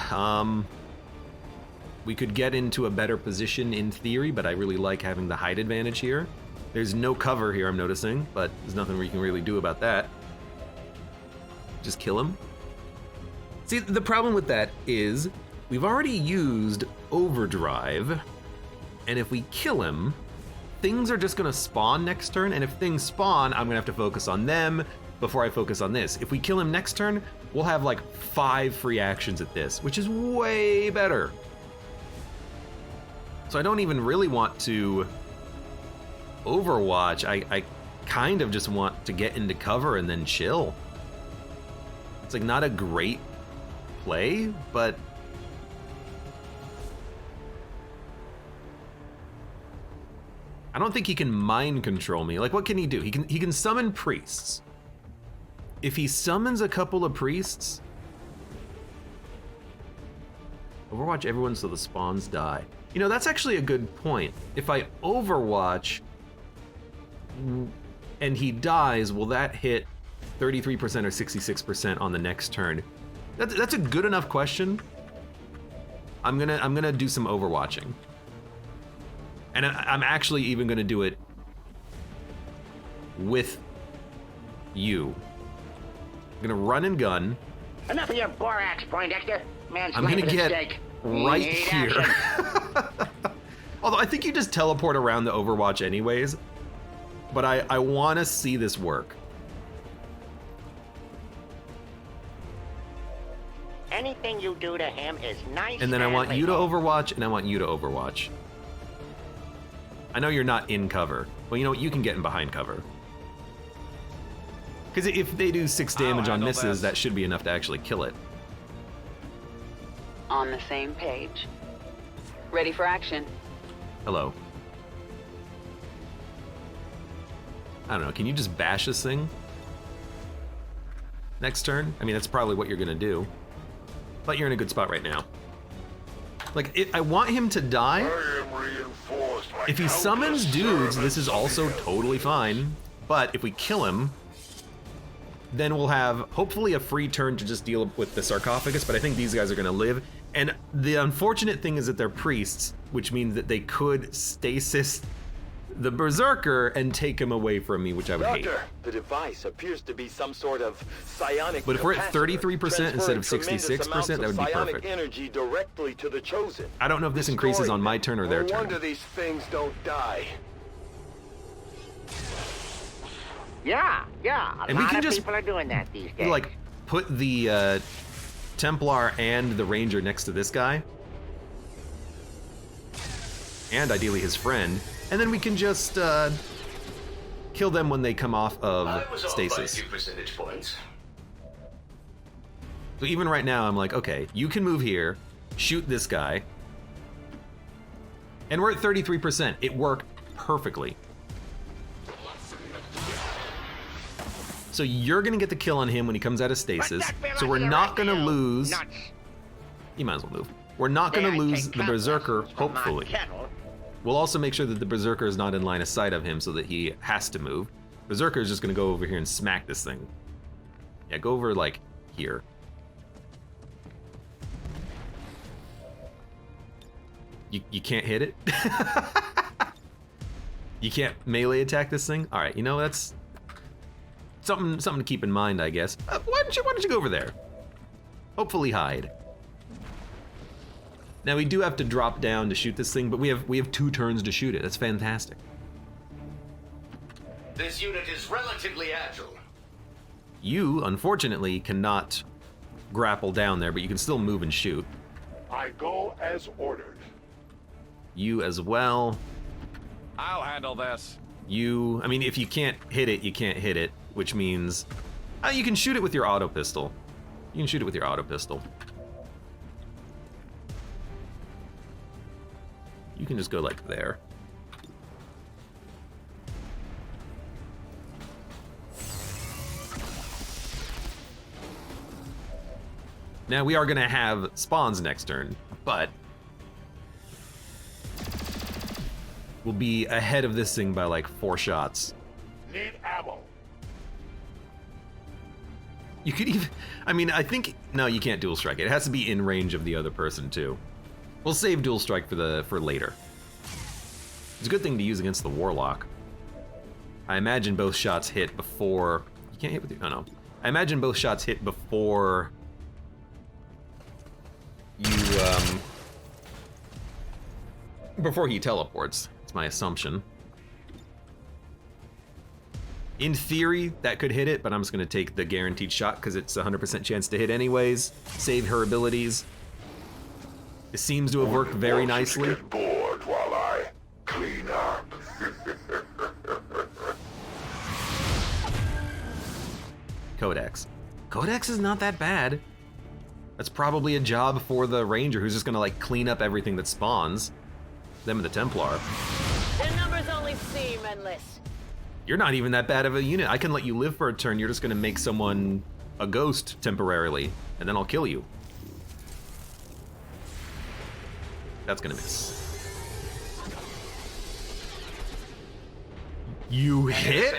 we could get into a better position in theory, but I really like having the height advantage here. There's no cover here, I'm noticing, but there's nothing we can really do about that. Just kill him. See, the problem with that is we've already used overdrive, and if we kill him, things are just gonna spawn next turn, and if things spawn, I'm gonna have to focus on them before I focus on this. If we kill him next turn, we'll have like 5 free actions at this, which is way better. So I don't even really want to overwatch. I kind of just want to get into cover and then chill. It's like not a great play, but I don't think he can mind control me. Like, what can he do? He can summon priests. If he summons a couple of priests, overwatch everyone so the spawns die. You know, that's actually a good point. If I overwatch and he dies, will that hit 33% or 66% on the next turn? That's a good enough question. I'm gonna do some overwatching. And I'm actually even gonna do it with you. I'm gonna run and gun. Enough of your borax, Poindexter. I'm gonna get right here. Although I think you just teleport around the Overwatch anyways. But I want to see this work. Anything you do to him is nice. And then I want you to overwatch, and I want you to overwatch. I know you're not in cover. Well, you know what? You can get in behind cover. Because if they do 6 damage on misses, that should be enough to actually kill it. On the same page. Ready for action. Hello. I don't know, can you just bash this thing? Next turn? I mean, that's probably what you're gonna do. But you're in a good spot right now. Like, I want him to die. If he summons dudes, this is also totally fine. But if we kill him, then we'll have, hopefully, a free turn to just deal with the sarcophagus, but I think these guys are gonna live. And the unfortunate thing is that they're priests, which means that they could stasis the Berserker and take him away from me, which I would hate. The device appears to be some sort of psionic. But if we're at 33% instead of 66%, that would be perfect. Energy directly to the chosen. I don't know if this increases on my turn or their turn. No wonder these things don't die. Yeah. And lot of people are doing that these days. Like, put the Templar and the Ranger next to this guy. And ideally his friend. And then we can just kill them when they come off of stasis. By 2 percentage points. So even right now, I'm like, okay, you can move here, shoot this guy. And we're at 33%. It worked perfectly. So you're gonna get the kill on him when he comes out of stasis. So we're not gonna lose. You might as well move. We're not gonna lose the Berserker, hopefully. We'll also make sure that the Berserker is not in line of sight of him so that he has to move. Berserker is just gonna go over here and smack this thing. Yeah, go over like here. You can't hit it? You can't melee attack this thing? All right, you know, that's something to keep in mind, I guess. Why don't you go over there? Hopefully hide. Now we do have to drop down to shoot this thing, but we have 2 turns to shoot it. That's fantastic. This unit is relatively agile. You, unfortunately, cannot grapple down there, but you can still move and shoot. I go as ordered. You as well. I'll handle this. You, I mean, if you can't hit it, you can't hit it, which means you can shoot it with your auto pistol. You can shoot it with your auto pistol. You can just go like there. Now we are gonna have spawns next turn, but we'll be ahead of this thing by like 4 shots. Need ammo. You could even, I mean, I think, no, you can't dual strike it. It has to be in range of the other person too. We'll save dual strike for later. It's a good thing to use against the Warlock. I imagine both shots hit before, you can't hit with the, oh no. I imagine both shots hit before before he teleports. It's my assumption. In theory, that could hit it, but I'm just gonna take the guaranteed shot because it's a 100% chance to hit anyways. Save her abilities. It seems to have worked very nicely. Get bored while I clean up. Codex. Codex is not that bad. That's probably a job for the Ranger who's just gonna like clean up everything that spawns. Them and the Templar. The numbers only seem endless. You're not even that bad of a unit. I can let you live for a turn. You're just gonna make someone a ghost temporarily, and then I'll kill you. That's gonna miss. You hit?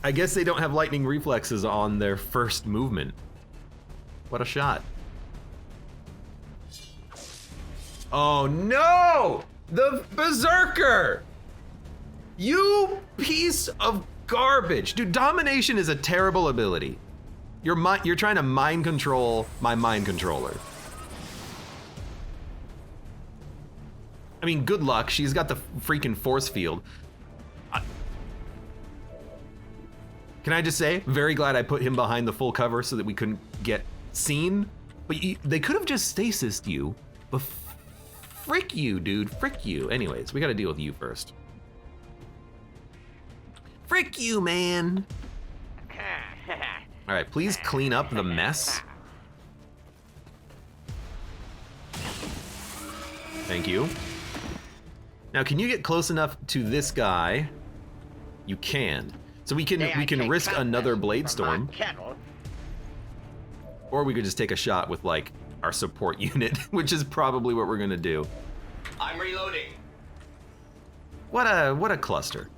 I guess they don't have lightning reflexes on their first movement. What a shot. Oh no! The Berserker! You piece of garbage. Dude, domination is a terrible ability. You're trying to mind control my mind controller. I mean, good luck. She's got the freaking force field. Can I just say, very glad I put him behind the full cover so that we couldn't get seen. But they could have just stasised you. But frick you, dude. Frick you. Anyways, we gotta deal with you first. Frick you, man. All right, please clean up the mess. Thank you. Now, can you get close enough to this guy? You can. So we can risk another blade storm. Or we could just take a shot with like our support unit, which is probably what we're gonna do. I'm reloading. What a cluster.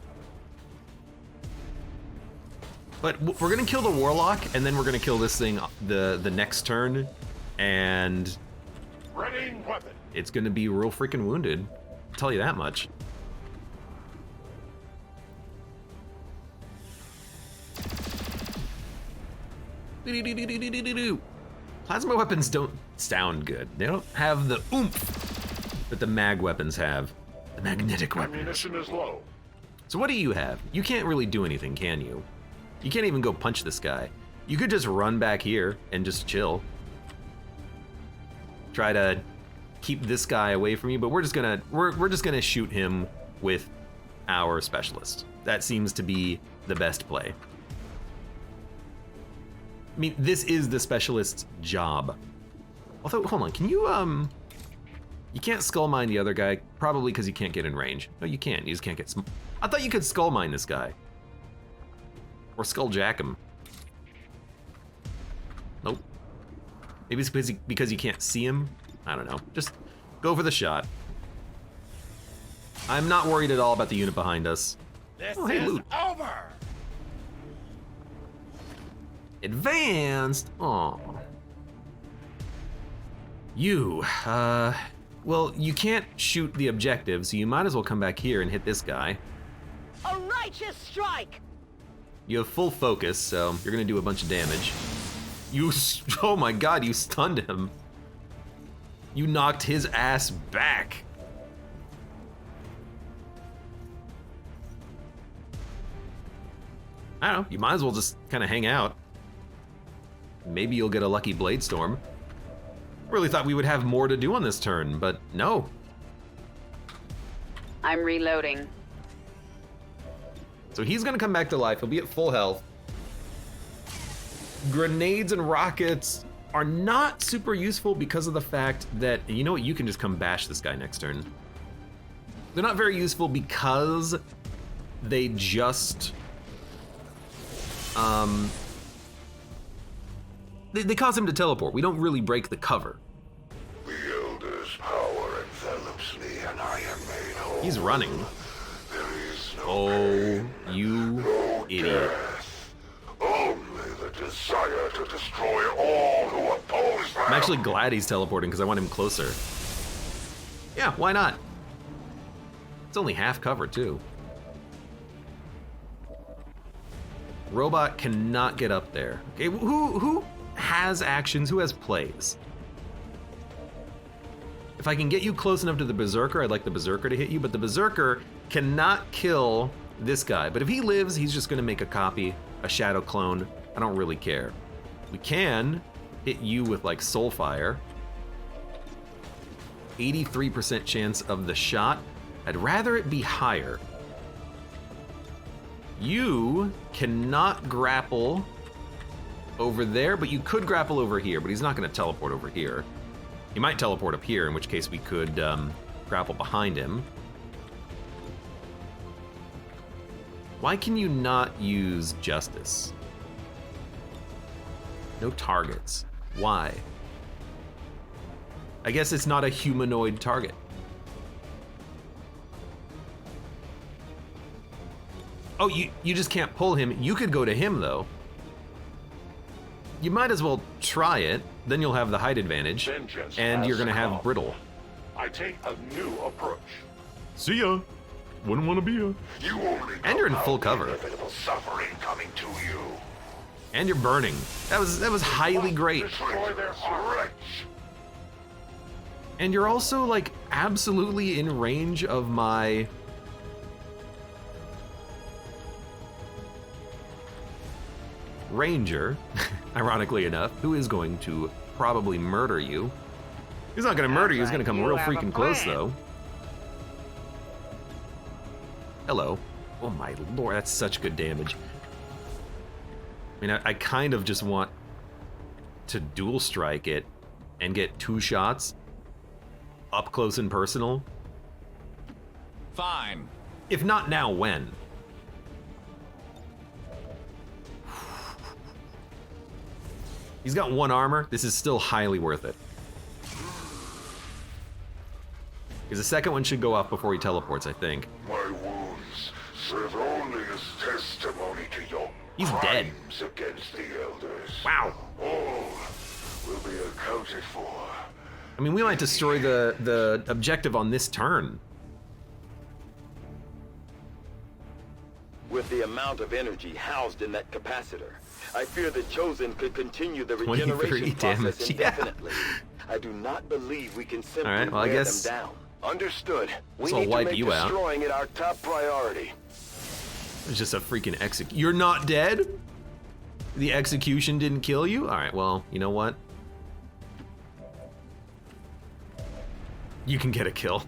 But we're gonna kill the Warlock, and then we're gonna kill this thing the next turn, and Ready weapon. It's gonna be real freaking wounded. I'll tell you that much. Plasma weapons don't sound good. They don't have the oomph that the mag weapons have. The magnetic weapons. Ammunition is low. So what do you have? You can't really do anything, can you? You can't even go punch this guy. You could just run back here and just chill. Try to keep this guy away from you, but we're just gonna shoot him with our specialist. That seems to be the best play. I mean, this is the specialist's job. Although, hold on, can you, you can't skull mine the other guy, probably because you can't get in range. No, you can't, you just can't get, I thought you could skull mine this guy. Or skull jack him. Nope. Maybe it's because you can't see him? I don't know, just go for the shot. I'm not worried at all about the unit behind us. This oh, hey, is loot. over! Advanced? Oh. You, well, you can't shoot the objective, so you might as well come back here and hit this guy. A righteous strike! You have full focus, so you're gonna do a bunch of damage. Oh my god, you stunned him. You knocked his ass back. I don't know, you might as well just kind of hang out. Maybe you'll get a lucky Blade Storm. Really thought we would have more to do on this turn, but no. I'm reloading. So he's gonna come back to life, he'll be at full health. Grenades and rockets are not super useful because of the fact that, you know what, you can just come bash this guy next turn. They're not very useful because they just, they cause him to teleport. We don't really break the cover. The Elder's power envelops me and I am made whole. He's running. There is no Oh, you no idiot. death. Only the desire to destroy all who oppose them. I'm actually glad he's teleporting because I want him closer. Yeah, why not? It's only half cover too. Robot cannot get up there. Okay, who has actions? Who has plays? If I can get you close enough to the Berserker, I'd like the Berserker to hit you, but the Berserker cannot kill this guy. But if he lives, he's just gonna make a copy, a shadow clone. I don't really care. We can hit you with like Soulfire. 83% chance of the shot. I'd rather it be higher. You cannot grapple over there, but you could grapple over here, but he's not gonna teleport over here. He might teleport up here, in which case we could grapple behind him. Why can you not use Justice? No targets. Why? I guess it's not a humanoid target. Oh, you just can't pull him. You could go to him, though. You might as well try it. Then you'll have the height advantage. Vengeance And you're has gonna have come. brittle. I take a new approach. See ya. Wouldn't want to be ya. You only And you're in full compound cover. the inevitable suffering coming to you. And you're burning. That was highly great. Destroy their hearts. And you're also like absolutely in range of my Ranger, ironically enough, who is going to probably murder you. He's not gonna murder you, he's gonna come real freaking close though. Hello. Oh my lord, that's such good damage. I mean, I kind of just want to dual strike it and get 2 shots up close and personal. Fine. If not now, when? He's got 1 armor. This is still highly worth it. Because the second one should go off before he teleports, I think. My wounds serve only as testimony to your He's dead. crimes against the Elders. Wow. All will be accounted for. I mean, we might destroy the objective on this turn. With the amount of energy housed in that capacitor, I fear the Chosen could continue the 23 regeneration process damage, yeah. indefinitely. I do not believe we can simply Alright, well, I wear guess- them down. Understood. We This'll need to wipe make you out. destroying it our top priority. It's just a freaking You're not dead? The execution didn't kill you? Alright, well, you know what? You can get a kill.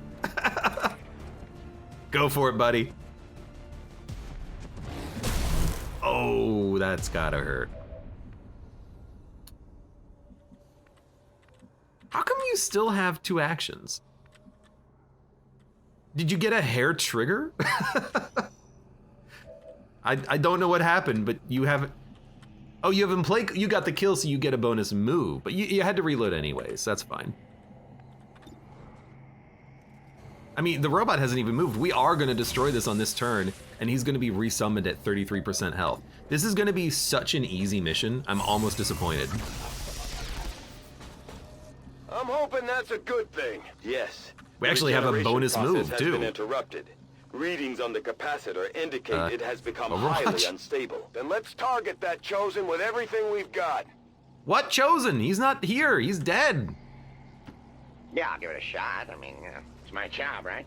Go for it, buddy. Oh, that's gotta hurt. How come you still have 2 actions? Did you get a hair trigger? I don't know what happened, but you haven't. Oh, you haven't played. You got the kill, so you get a bonus move. But you had to reload anyways. So that's fine. I mean, the robot hasn't even moved. We are going to destroy this on this turn, and he's going to be resummoned at 33% health. This is going to be such an easy mission. I'm almost disappointed. I'm hoping that's a good thing. Yes. We actually have a Regeneration bonus process move, has too. been interrupted. Readings on the capacitor indicate it has become Overwatch? highly unstable. Then let's target that Chosen with everything we've got. What Chosen? He's not here. He's dead. Yeah, I'll give it a shot. I mean, it's my job, right?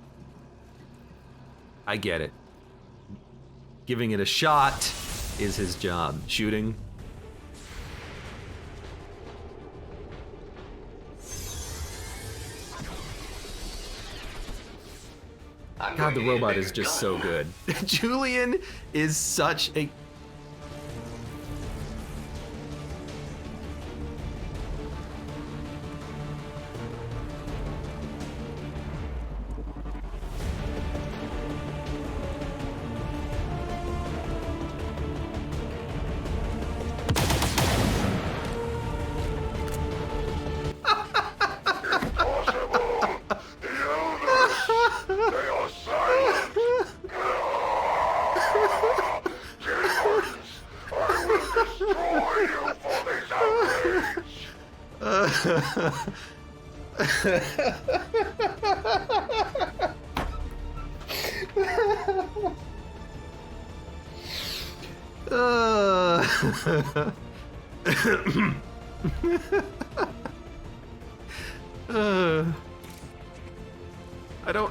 I get it. Giving it a shot is his job. Shooting. God, the robot is just so good. Julian is such a...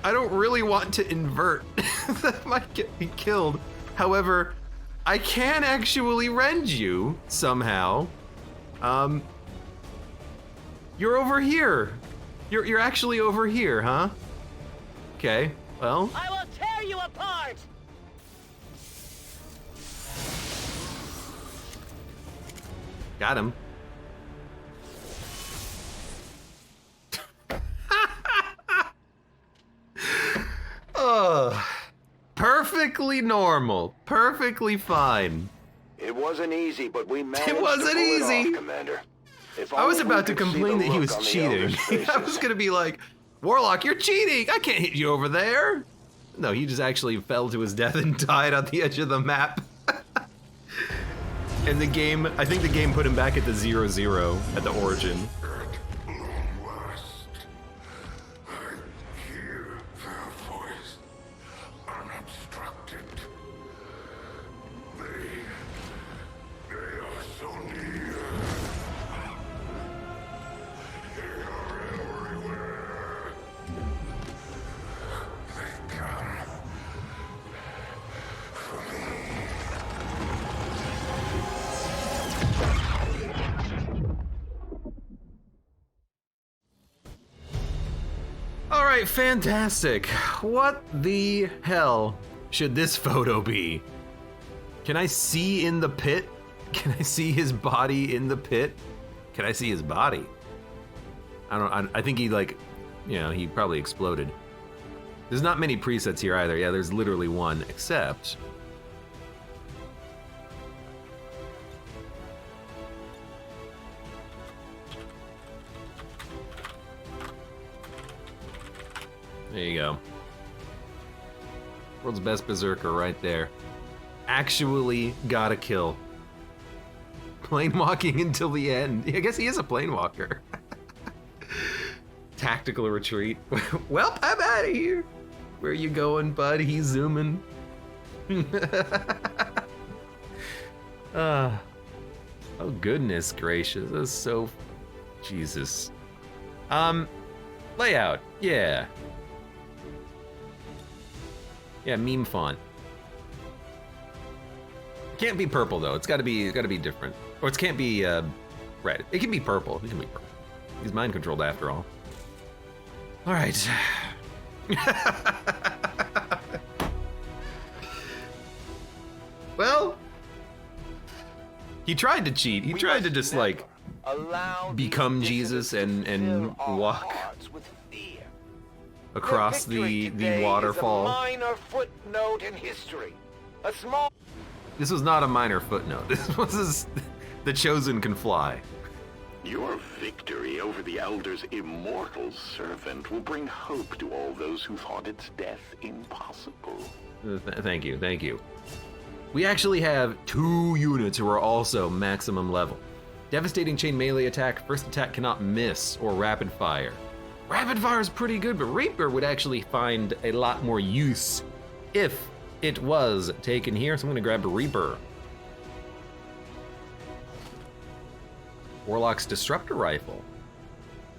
I don't really want to invert. That might get me killed. However, I can actually rend you somehow. You're over here. You're actually over here, huh? Okay, well. I will tear you apart! Got him. Perfectly normal. Perfectly fine. It wasn't easy, but we managed It wasn't to pull it easy. off, Commander. If I was only about we to could see complain the that he look was on the cheating. elders' I was faces. gonna be like, Warlock, you're cheating! I can't hit you over there! No, he just actually fell to his death and died on the edge of the map. And the game, I think the game put him back at the 0-0 at the origin. Alright, fantastic. What the hell should this photo be? Can I see in the pit? Can I see his body in the pit? Can I see his body? I think he he probably exploded. There's not many presets here either. Yeah, there's literally one, except... There you go. World's best berserker right there. Actually got a kill. Plane walking until the end. I guess he is a plane walker. Tactical retreat. Well, I'm out of here. Where you going, bud? He's zooming. Oh, goodness gracious. That's so... Jesus. Layout. Yeah. Yeah, meme font. It can't be purple though. It's gotta be different. Or it can't be red. It can be purple. It can be purple. He's mind controlled after all. All right. Well, he tried to cheat. He tried to just like become Jesus and walk across the waterfall. Is a minor footnote in history. A small... This was not a minor footnote. This was the Chosen can fly. Your victory over the Elder's immortal servant will bring hope to all those who thought its death impossible. Thank you. We actually have 2 units who are also maximum level. Devastating chain melee attack, first attack cannot miss, or rapid fire. Rapid fire is pretty good, but Reaper would actually find a lot more use if it was taken here, so I'm gonna grab a Reaper. Warlock's Disruptor Rifle.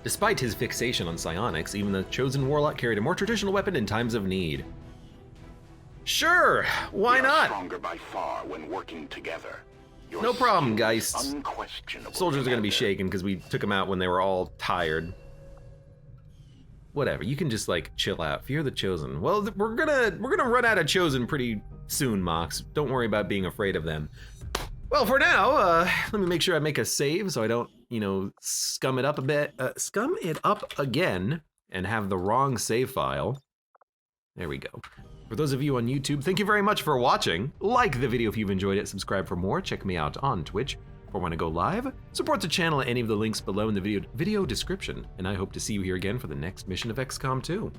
Despite his fixation on psionics, even the chosen Warlock carried a more traditional weapon in times of need. Sure, why not? Stronger by far when working together. No problem, Geist. Unquestionable. Soldiers are gonna be shaken because we took them out when they were all tired. Whatever, you can just like chill out. Fear the Chosen. Well, we're gonna run out of Chosen pretty soon, Mox. Don't worry about being afraid of them. Well, for now, let me make sure I make a save so I don't, you know, scum it up a bit. Scum it up again and have the wrong save file. There we go. For those of you on YouTube, thank you very much for watching. Like the video if you've enjoyed it, subscribe for more, check me out on Twitch for when I go live, support the channel at any of the links below in the video description, and I hope to see you here again for the next mission of XCOM 2.